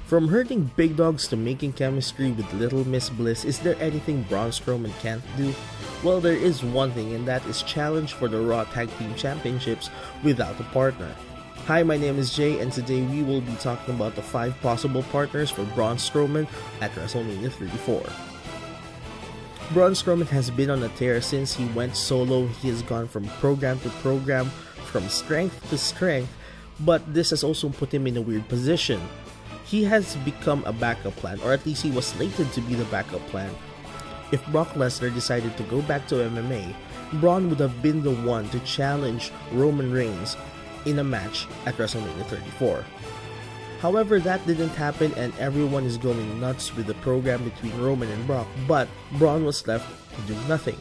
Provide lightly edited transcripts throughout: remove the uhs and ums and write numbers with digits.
From hurting big dogs to making chemistry with Little Miss Bliss, is there anything Braun Strowman can't do? Well, there is one thing, and that is challenge for the Raw Tag Team Championships without a partner. Hi, my name is Jay, and today we will be talking about the 5 possible partners for Braun Strowman at WrestleMania 34. Braun Strowman has been on a tear since he went solo. He has gone from program to program, from strength to strength, but this has also put him in a weird position. He has become a backup plan, or at least he was slated to be the backup plan. If Brock Lesnar decided to go back to MMA, Braun would have been the one to challenge Roman Reigns in a match at WrestleMania 34. However, that didn't happen and everyone is going nuts with the program between Roman and Brock, but Braun was left to do nothing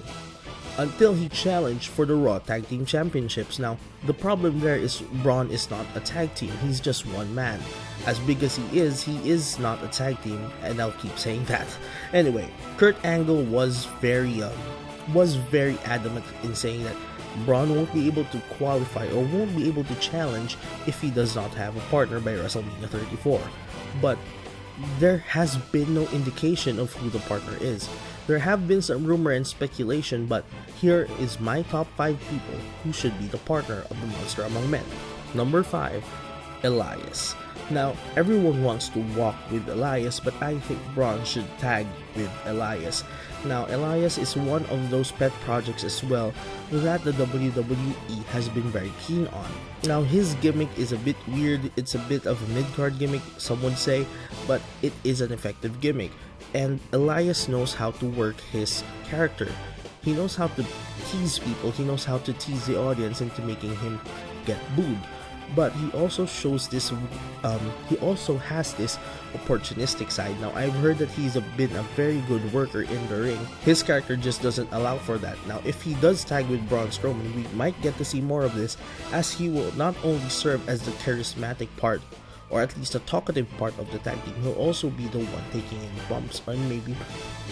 until he challenged for the Raw Tag Team Championships. Now, the problem there is Braun is not a tag team, he's just one man. As big as he is not a tag team, and I'll keep saying that. Anyway, Kurt Angle was very adamant in saying that Braun won't be able to qualify or won't be able to challenge if he does not have a partner by WrestleMania 34. But there has been no indication of who the partner is. There have been some rumor and speculation, but here is my top 5 people who should be the partner of the Monster Among Men. Number 5, Elias. Now, everyone wants to walk with Elias, but I think Braun should tag with Elias. Now, Elias is one of those pet projects as well that the WWE has been very keen on. Now, his gimmick is a bit weird, it's a bit of a mid-card gimmick, some would say, but it is an effective gimmick. And Elias knows how to work his character. He knows how to tease people, he knows how to tease the audience into making him get booed. But he also shows this, he also has this opportunistic side. Now, I've heard that he's been a very good worker in the ring. His character just doesn't allow for that. Now, if he does tag with Braun Strowman, we might get to see more of this, as he will not only serve as the charismatic part, or at least a talkative part of the tag team, he'll also be the one taking in bumps and maybe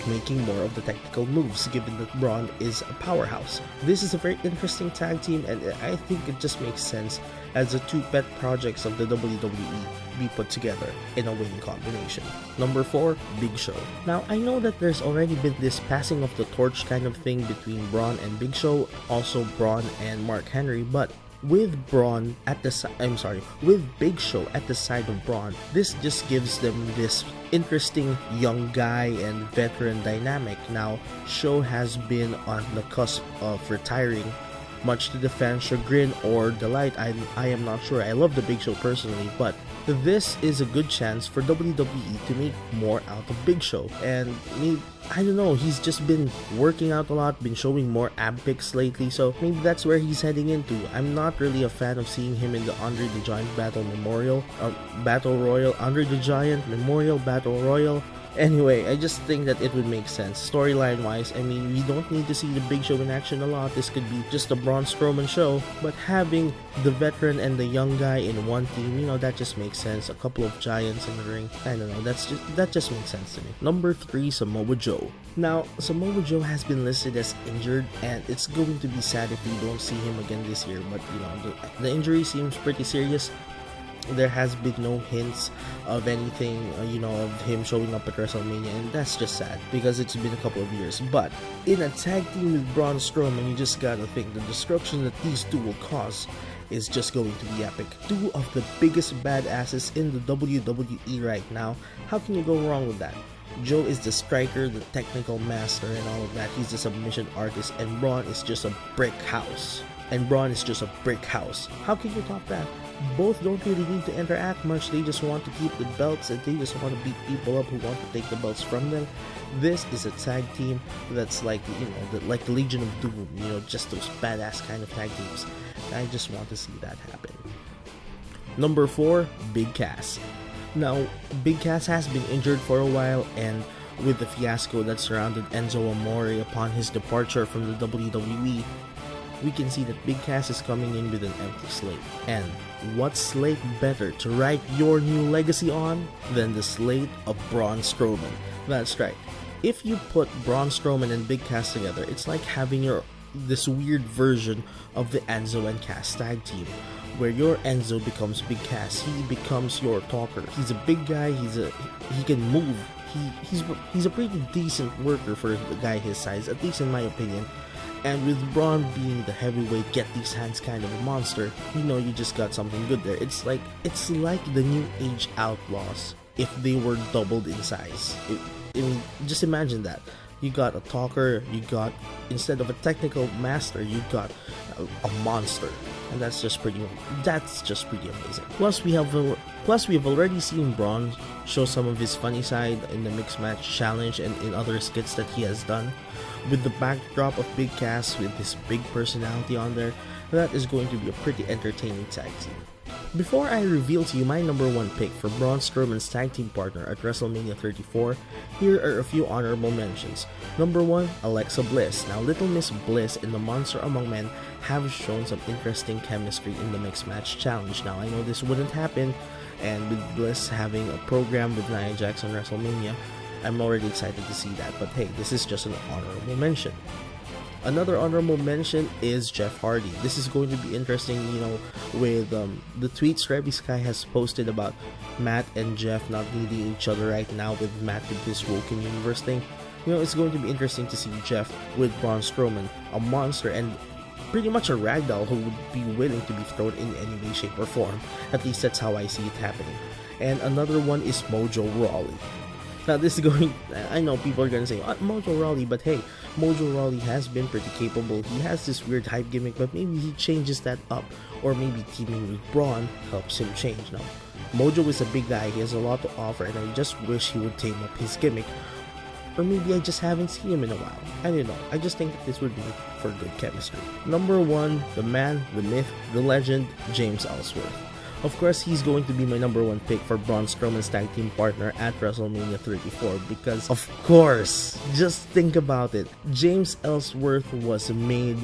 making more of the technical moves, given that Braun is a powerhouse. This is a very interesting tag team, and I think it just makes sense as the 2 pet projects of the WWE be put together in a winning combination. Number 4, Big Show. Now, I know that there's already been this passing of the torch kind of thing between Braun and Big Show, also Braun and Mark Henry, but with Big Show at the side of Braun, this just gives them this interesting young guy and veteran dynamic. Now, Show has been on the cusp of retiring, much to the fans' chagrin or delight. I am not sure. I love the Big Show personally, but this is a good chance for WWE to make more out of Big Show. And I don't know, he's just been working out a lot, been showing more ab pics lately, so maybe that's where he's heading into. I'm not really a fan of seeing him in the Andre the Giant Battle Royal. Andre the Giant Memorial Battle Royal. Anyway, I just think that it would make sense. Storyline wise, I mean, we don't need to see the Big Show in action a lot. This could be just a Braun Strowman show, but having the veteran and the young guy in one team, you know, that just makes sense. A couple of giants in the ring, I don't know, that just makes sense to me. Number 3, Samoa Joe. Now, Samoa Joe has been listed as injured, and it's going to be sad if we don't see him again this year, but you know, the injury seems pretty serious. There has been no hints of anything, of him showing up at WrestleMania, and that's just sad because it's been a couple of years. But in a tag team with Braun Strowman, you just gotta think the destruction that these 2 will cause is just going to be epic. 2 of the biggest badasses in the WWE right now. How can you go wrong with that? Joe is the striker, the technical master, and all of that. He's a submission artist, and Braun is just a brick house. How can you top that? Both don't really need to interact much. They just want to keep the belts, and they just want to beat people up who want to take the belts from them. This is a tag team that's like, like the Legion of Doom, just those badass kind of tag teams. I just want to see that happen. Number 4, Big Cass. Now, Big Cass has been injured for a while, and with the fiasco that surrounded Enzo Amore upon his departure from the WWE, we can see that Big Cass is coming in with an empty slate. And what slate better to write your new legacy on than the slate of Braun Strowman? That's right. If you put Braun Strowman and Big Cass together, it's like having this weird version of the Enzo and Cass tag team, where your Enzo becomes Big Cass. He becomes your talker. He's a big guy. He can move. He's a pretty decent worker for a guy his size, at least in my opinion. And with Braun being the heavyweight, get these hands kind of a monster, you just got something good there. It's like the New Age Outlaws if they were doubled in size. Just imagine that. You got a talker, instead of a technical master, you got a monster, and that's just pretty amazing. Plus we have already seen Braun show some of his funny side in the mixed match challenge and in other skits that he has done, with the backdrop of Big Cass with his big personality on there. That is going to be a pretty entertaining tag team. Before I reveal to you my number 1 pick for Braun Strowman's tag team partner at WrestleMania 34, here are a few honorable mentions. Number 1, Alexa Bliss. Now, Little Miss Bliss and the Monster Among Men have shown some interesting chemistry in the Mixed Match Challenge. Now, I know this wouldn't happen, and with Bliss having a program with Nia Jax on WrestleMania, I'm already excited to see that, but hey, this is just an honorable mention. Another honorable mention is Jeff Hardy. This is going to be interesting, with the tweets Rebby Sky has posted about Matt and Jeff not needing each other right now, with Matt with his Woken Universe thing. It's going to be interesting to see Jeff with Braun Strowman, a monster and pretty much a ragdoll who would be willing to be thrown in any way, shape, or form. At least that's how I see it happening. And another one is Mojo Rawley. Now this is I know people are gonna say, Mojo Rawley, but hey, Mojo Rawley has been pretty capable. He has this weird hype gimmick, but maybe he changes that up, or maybe teaming with Braun helps him change. Now, Mojo is a big guy, he has a lot to offer, and I just wish he would tame up his gimmick. Or maybe I just haven't seen him in a while. I don't know, I just think that this would make for good chemistry. Number 1, the man, the myth, the legend, James Ellsworth. Of course, he's going to be my number 1 pick for Braun Strowman's tag team partner at WrestleMania 34 because, of course, just think about it. James Ellsworth was made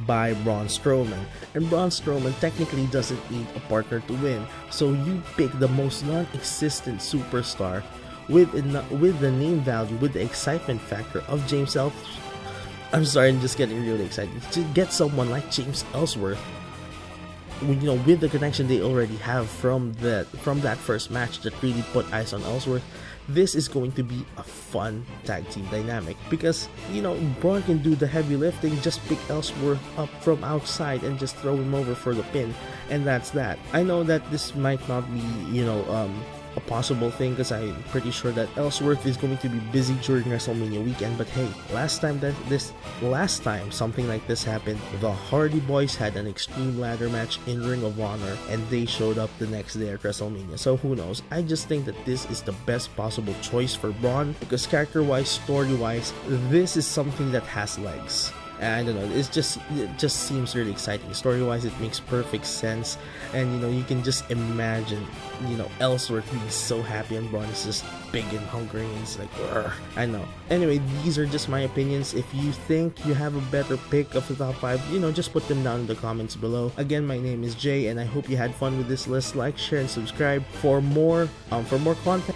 by Braun Strowman, and Braun Strowman technically doesn't need a partner to win. So you pick the most non-existent superstar with the name value, with the excitement factor of James Ellsworth. I'm sorry, I'm just getting really excited to get someone like James Ellsworth. With the connection they already have from that first match that really put eyes on Ellsworth, this is going to be a fun tag team dynamic because, Braun can do the heavy lifting, just pick Ellsworth up from outside and just throw him over for the pin, and that's that. I know that this might not be, a possible thing because I'm pretty sure that Ellsworth is going to be busy during WrestleMania weekend, but hey, last time something like this happened, the Hardy Boys had an Extreme Ladder match in Ring of Honor and they showed up the next day at WrestleMania, so who knows. I just think that this is the best possible choice for Braun because character-wise, story-wise, this is something that has legs. I don't know, it just seems really exciting. Story-wise, it makes perfect sense, and you can just imagine, Ellsworth being so happy and Braun is just big and hungry and it's like, Urgh. I know. Anyway, these are just my opinions. If you think you have a better pick of the top 5, just put them down in the comments below. Again, my name is Jay, and I hope you had fun with this list. Like, share, and subscribe for more content.